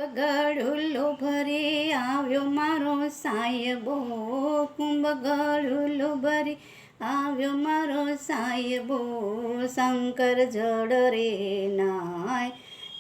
ગળુલો ભરી આવ્યો મારો સાહેબો, કુંભ ગળુલો ભરી આવ્યો મારો સાહેબો, શંકર જળ રે નાય,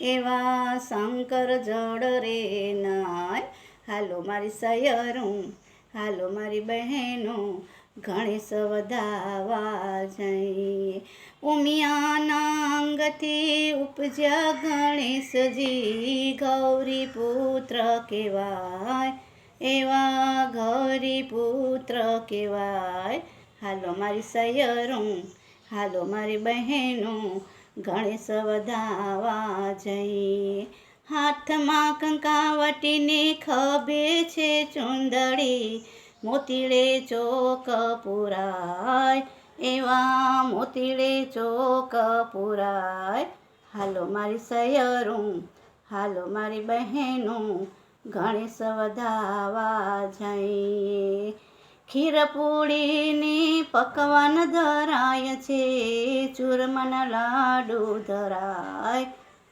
એવા શંકર જળ રે નાય. હાલો મારી સયરું, હાલો મારી બહેનો, ગણેશ વધાવા જઈએ. ઉમિયાના અંગથી ઉપજ્યા ગણેશજી, ગૌરી પુત્ર કહેવાય, એવા ગૌરી પુત્ર કહેવાય. હાલો મારી સયરું, હાલો મારી બહેનો, ગણેશ વધાવા જઈએ. હાથમાં કંકાવટીને ખભે છે ચુંદડી, મોતીડે ચોક પુરાય, એવા મોતીડે ચોક પુરાય. હાલો મારી સયરું, હાલો મારી બહેનો, ગણેશ વધાવા જઈએ. ખીરપુડીની પકવાન ધરાય છે, ચૂરમાના લાડુ ધરાય,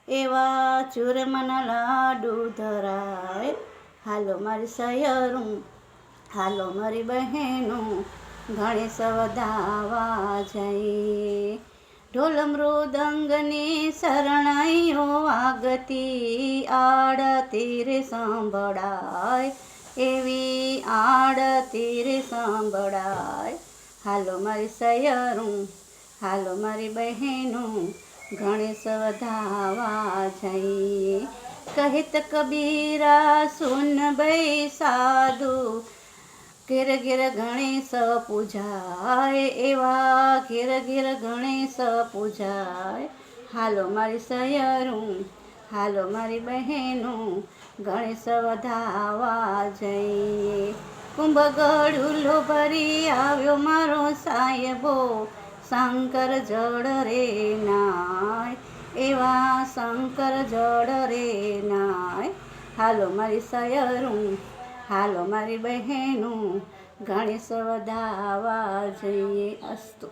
એવા ચૂરમાના લાડુ ધરાય. હાલો મારી સયરું, હાલો મારી બહેનો, ગણેશ વધાવા જઈએ. ઢોલ મૃદંગની શરણાઈઓ આગતી, આડતી રે સાંભળાય, એવી આડતી રે સાંભળાય. હાલો મારી સયરું, હાલો મારી બહેનો, ગણેશ વધાવા જઈએ. કહેત કબીરા સુન ભાઈ સાધુ, ઘેર ઘેર ગણેશ પૂજાય, એવા ઘેર ઘેર ગણેશ પૂજાય. હાલો મારી સયરું, હાલો મારી બહેનો, ગણેશ વધાવા જઈએ. કુંભ ગળુલો ભરી આવ્યો મારો સાહેબો, શંકર જળ રે નાય, એવા શંકર જળ રે નાય. હાલો મારી સયરું, હાલો મારી બહેનો, ગણેશ વધાવા જઈએ. અસ્તુ.